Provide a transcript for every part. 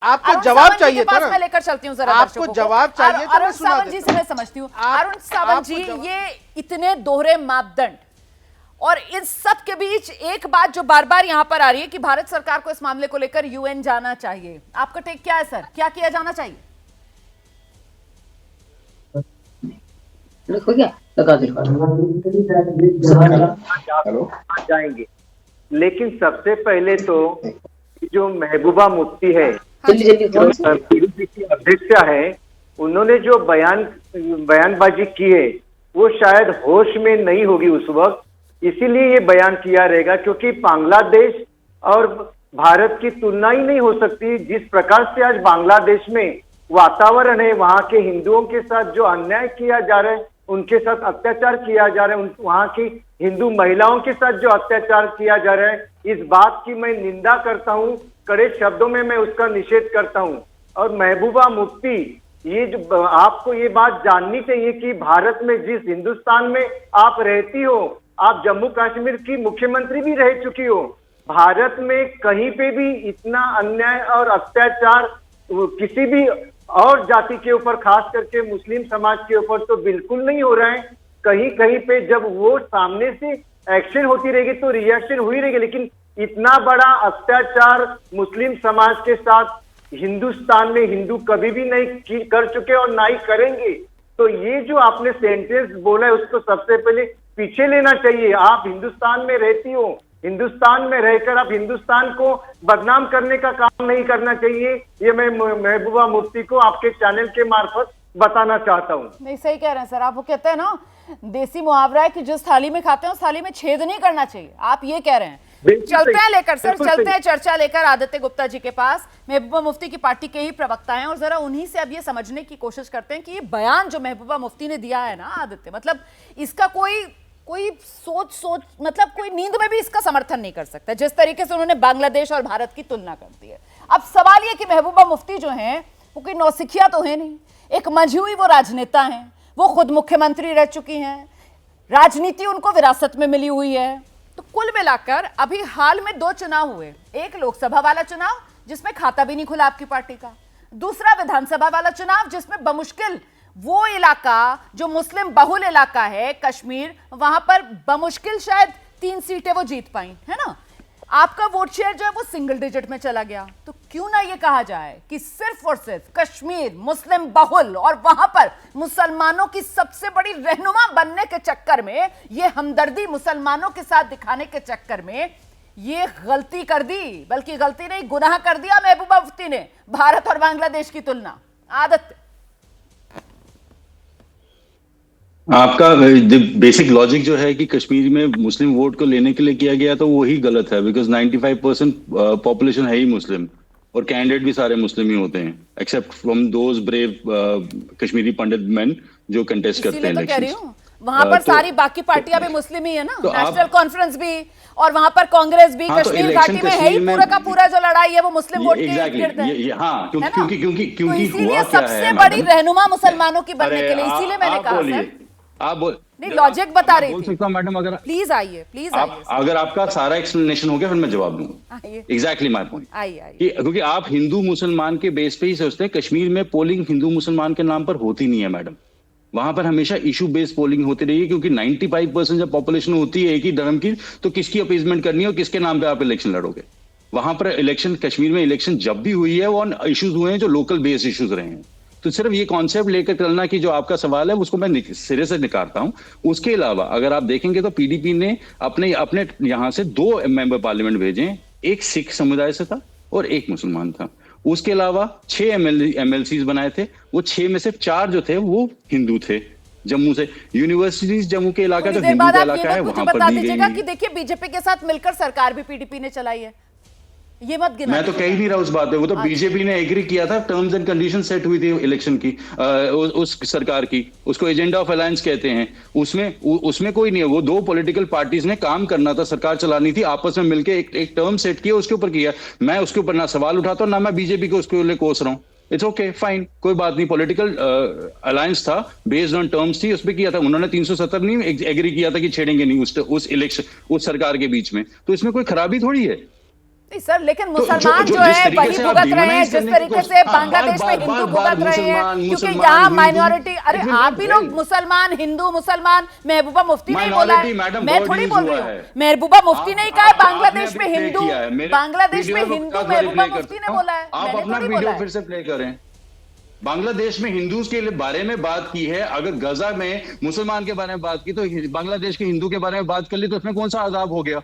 आपको जवाब चाहिए था ना, मैं लेकर चलती हूँ जरा आपको जवाब चाहिए था। अरुण सावंत जी से मैं समझती हूँ। अरुण सावंत जी, ये इतने दोहरे मापदंड और इस सब के बीच एक बात जो बार बार यहां पर आ रही है कि भारत सरकार को इस मामले को लेकर यूएन जाना चाहिए, आपका टेक क्या है सर? क्या किया जाना चाहिए? देखो क्या लगा दे जाएंगे, लेकिन सबसे पहले तो जो महबूबा मुफ्ती है, जो पीडीपी की अध्यक्षा है, उन्होंने जो बयानबाजी की है वो शायद होश में नहीं होगी उस वक्त, इसीलिए ये बयान किया रहेगा। क्योंकि बांग्लादेश और भारत की तुलना ही नहीं हो सकती। जिस प्रकार से आज बांग्लादेश में वातावरण है, वहां के हिंदुओं के साथ जो अन्याय किया जा रहा है, उनके साथ अत्याचार किया जा रहा है, वहां की हिंदू महिलाओं के साथ जो अत्याचार किया जा रहा है, इस बात की मैं निंदा करता हूं, कड़े शब्दों में मैं उसका निषेध करता हूं। और महबूबा मुफ्ती, ये जो आपको ये बात जाननी चाहिए कि भारत में जिस हिंदुस्तान में आप रहती हो, आप जम्मू कश्मीर की मुख्यमंत्री भी रह चुकी हो, भारत में कहीं पे भी इतना अन्याय और अत्याचार किसी भी और जाति के ऊपर, खास करके मुस्लिम समाज के ऊपर तो बिल्कुल नहीं हो रहा है। कहीं कहीं पे जब वो सामने से एक्शन होती रहेगी तो रिएक्शन हुई रहेगी, लेकिन इतना बड़ा अत्याचार मुस्लिम समाज के साथ हिंदुस्तान में हिंदू कभी भी नहीं कर चुके और ना ही करेंगे। तो ये जो आपने सेंटेंस बोला है उसको सबसे पहले पीछे लेना चाहिए। आप हिंदुस्तान में रहती हो, हिंदुस्तान में रहकर आप हिंदुस्तान को बदनाम करने का काम नहीं करना चाहिए। ये मैं महबूबा मुफ्ती को आपके चैनल के मार्फत बताना चाहता हूँ। नहीं, सही कह रहे हैं सर आप। वो कहते हैं ना, देसी मुहावरा है कि जिस थाली में खाते हैं उस थाली में छेद नहीं करना चाहिए, आप ये कह रहे हैं। चलते हैं लेकर सर, चलते हैं चर्चा लेकर आदित्य गुप्ता जी के पास। महबूबा मुफ्ती की पार्टी के ही प्रवक्ता हैं और जरा उन्हीं से अब ये समझने की कोशिश करते हैं कि ये बयान जो महबूबा मुफ्ती ने दिया है ना आदित्य, मतलब इसका कोई सोच मतलब कोई नींद में भी इसका समर्थन नहीं कर सकता, जिस तरीके से उन्होंने बांग्लादेश और भारत की तुलना कर दी है। अब सवाल ये कि महबूबा मुफ्ती जो हैं वो कोई नौसिखिया तो है नहीं, एक मंझी हुई वो राजनेता हैं, वो खुद मुख्यमंत्री रह चुकी हैं, राजनीति उनको विरासत में मिली हुई है। तो कुल मिलाकर अभी हाल में 2 चुनाव हुए, एक लोकसभा वाला चुनाव जिसमें खाता भी नहीं खुला आपकी पार्टी का, दूसरा विधानसभा वाला चुनाव जिसमें बमुश्किल वो इलाका जो मुस्लिम बहुल इलाका है कश्मीर, वहां पर बमुश्किल शायद 3 सीटें वो जीत पाई, है ना। आपका वोट शेयर जो है वो सिंगल डिजिट में चला गया। तो क्यों ना ये कहा जाए कि सिर्फ और सिर्फ कश्मीर मुस्लिम बहुल और वहां पर मुसलमानों की सबसे बड़ी रहनुमा बनने के चक्कर में, ये हमदर्दी मुसलमानों के साथ दिखाने के चक्कर में ये गलती कर दी, बल्कि गलती नहीं गुनाह कर दिया महबूबा मुफ्ती ने भारत और बांग्लादेश की तुलना। आदित्य, आपका बेसिक लॉजिक जो है कि कश्मीर में मुस्लिम वोट को लेने के लिए किया गया तो वही गलत है, बिकॉज 95% पॉपुलेशन है ही मुस्लिम और कैंडिडेट भी सारे मुस्लिम ही होते हैं, except from those brave Kashmiri Pandit men जो कंटेस्ट करते हैं इलेक्शंस। वहां पर सारी बाकी पार्टियां भी मुस्लिम ही है ना, नेशनल कॉन्फ्रेंस भी और वहां पर कांग्रेस भी। कश्मीर घाटी में है ही पूरा का पूरा जो लड़ाई है वो मुस्लिम वोट के इर्द-गिर्द है। हाँ, क्योंकि इसीलिए सबसे बड़ी रहनुमा मुसलमानों की बनने के लिए, इसीलिए मैंने कहा सर आप नहीं, लॉजिक बता रही थी। सकता हूं मैडम, अगर प्लीज आइए अगर आपका सारा एक्सप्लेनेशन हो गया फिर मैं जवाब दूंगा। Exactly my point. क्योंकि आप हिंदू मुसलमान के बेस पे ही सोचते हैं, कश्मीर में पोलिंग हिंदू मुसलमान के नाम पर होती नहीं है मैडम। वहां पर हमेशा इशू बेस्ड पोलिंग होती रही है, क्योंकि 95% जब पॉपुलेशन होती है एक ही धर्म की, तो किसकी अपीजमेंट करनी है और किसके नाम पे आप इलेक्शन लड़ोगे। वहां पर इलेक्शन, कश्मीर में इलेक्शन जब भी हुई है वो इश्यूज हुए हैं जो लोकल बेस्ड इश्यूज रहे हैं। तो सिर्फ ये कॉन्सेप्ट लेकर चलना कि जो आपका सवाल है उसको मैं सिरे से निकालता हूं। उसके अलावा अगर आप देखेंगे तो पीडीपी ने अपने यहां से 2 मेंबर पार्लियामेंट भेजे, एक सिख समुदाय से था और एक मुसलमान था। उसके अलावा 6 MLCs बनाए थे, वो 6 में से 4 जो थे वो हिंदू थे। जम्मू से यूनिवर्सिटीज, जम्मू के इलाका जो हिंदू का इलाका है वहां पर दी गई। कि देखिए बीजेपी के साथ मिलकर सरकार भी पीडीपी ने चलाई है, ये मत गिना। मैं तो कह ही नहीं रहा उस बात पे, वो तो बीजेपी ने एग्री किया था, टर्म्स एंड कंडीशन सेट हुई थी इलेक्शन की, उस सरकार की, उसको एजेंडा ऑफ अलायंस कहते हैं। उसमें कोई नहीं है, वो 2 पॉलिटिकल पार्टीज ने काम करना था, सरकार चलानी थी, आपस में मिलकर एक टर्म सेट किया, उसके ऊपर किया। मैं उसके ऊपर ना सवाल उठाता हूं ना मैं बीजेपी को उसके लिए कोस रहा हूँ। इट्स ओके, फाइन, कोई बात नहीं। पॉलिटिकल अलायंस था, बेस्ड ऑन टर्म्स थी, उस पर किया था उन्होंने। 370 नहीं एग्री किया था कि छेड़ेंगे नहीं उस इलेक्शन, उस सरकार के बीच में। तो इसमें कोई खराबी थोड़ी है। नहीं सर, लेकिन मुसलमान जो है वही भुगत रहे हैं जिस तरीके से बांग्लादेश में हिंदू भुगत रहे हैं, क्योंकि यहाँ माइनॉरिटी। अरे आप भी लोग मुसलमान, हिंदू मुसलमान, महबूबा मुफ्ती ने बोला है, मैं थोड़ी बोल रही हूँ, महबूबा मुफ्ती ने कहा है बांग्लादेश में हिंदू, बांग्लादेश में हिंदू महबूबा मुफ्ती ने बोला है, आप अपना वीडियो फिर से प्ले करें। बांग्लादेश में हिंदूज के बारे में बात की है, अगर गजा में मुसलमान के बारे में बात की तो बांग्लादेश के हिंदू के बारे में बात कर ली, तो उसमें कौन सा आजाब हो गया?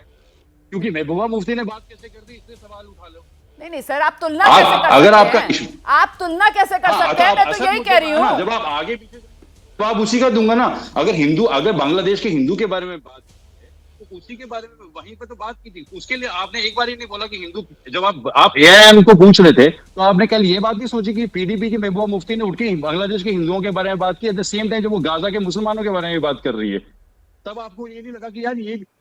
क्योंकि महबूबा मुफ्ती ने बात कैसे कर दी, इससे सवाल उठा लो। नहीं सर, आप तुलना कैसे कर सकते अगर हैं? आप तुलना कैसे कर सकते हैं? मैं तो यही कह रही हूँ, जब आप आगे पीछे तो आप उसी का दूंगा ना। अगर बांग्लादेश के हिंदू के बारे में बात तो उसी के बारे में वहीं पे तो बात की थी। उसके लिए आपने एक बार ही नहीं बोला कि हिंदू, जब आप एआईएम को पूछ रहे थे तो आपने कल ये बात नहीं सोची कि पीडीपी की महबूबा मुफ्ती ने उठ के बांग्लादेश के हिंदुओं के बारे में बात की, एट द सेम टाइम जब वो गाजा के मुसलमानों के बारे में बात कर रही है, तब आपको ये नहीं लगा कि यार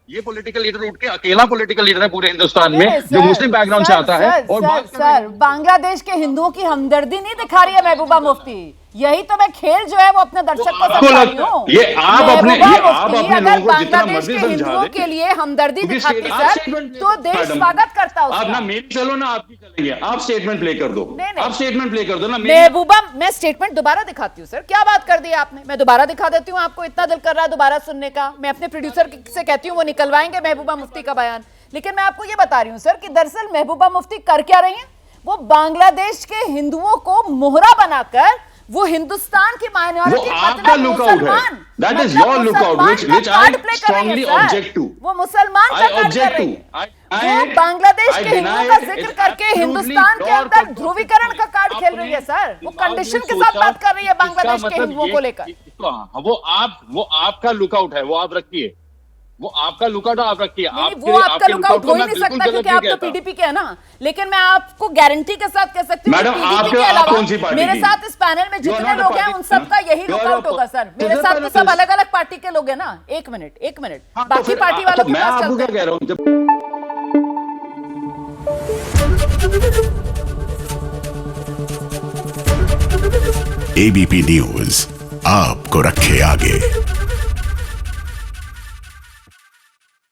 ये पॉलिटिकल लीडर उठ के अकेला पॉलिटिकल लीडर है पूरे हिंदुस्तान में जो मुस्लिम बैकग्राउंड से आता है और सर बांग्लादेश के हिंदुओं की हमदर्दी नहीं दिखा रही है महबूबा मुफ्ती। यही तो मैं खेल जो है वो अपने दर्शक को समझा रही हूँ। ये आप अपने अगर बांग्लादेश के हिंदुओं के लिए हमदर्दी दिखाती सर तो देश स्वागत करता आप ना मेरी चलो ना आपकी चलेंगे, आप स्टेटमेंट प्ले कर दो, आप स्टेटमेंट प्ले कर दो ना। महबूबा, मैं स्टेटमेंट दोबारा दिखाती हूँ सर, क्या बात कर दी आपने, मैं दोबारा दिखा देती हूँ, आपको इतना दिल कर रहा है दोबारा सुनने का। मैं अपने प्रोड्यूसर से कहती हूँ वो निकलवाएंगे महबूबा मुफ्ती का बयान, लेकिन मैं आपको ये बता रही हूँ सर कि दरअसल महबूबा मुफ्ती कर क्या रही हैं, वो बांग्लादेश के हिंदुओं को मोहरा बनाकर वो हिंदुस्तान की माइनॉरिटी आपका लुकआउट है, that is your lookout which I strongly object to. वो मुसलमान का कार्ड कर रही है, वो बांग्लादेश के हिंदुओं का जिक्र करके हिंदुस्तान के अंदर ध्रुवीकरण का कार्ड खेल रही है सर। वो कंडीशन के साथ बात कर रही है बांग्लादेश के हिंदुओं को लेकर। वो आपका लुकआउट है, वो आप रखिए, वो आपका लुकआउट आप रखिए। वो आपका लुकआउट हो ही नहीं सकता क्योंकि आप तो पीडीपी के है ना, लेकिन मैं आपको गारंटी के साथ कह सकती हूँ पीडीपी के अलावा मेरे साथ इस पैनल में जितने लोग हैं उन सबका यही लुकआउट होगा सर। मेरे साथ तो सब अलग अलग पार्टी के लोग हैं ना। एक मिनट बाकी पार्टी वालों के पास चलते हैं। एबीपी न्यूज आपको रखे आगे।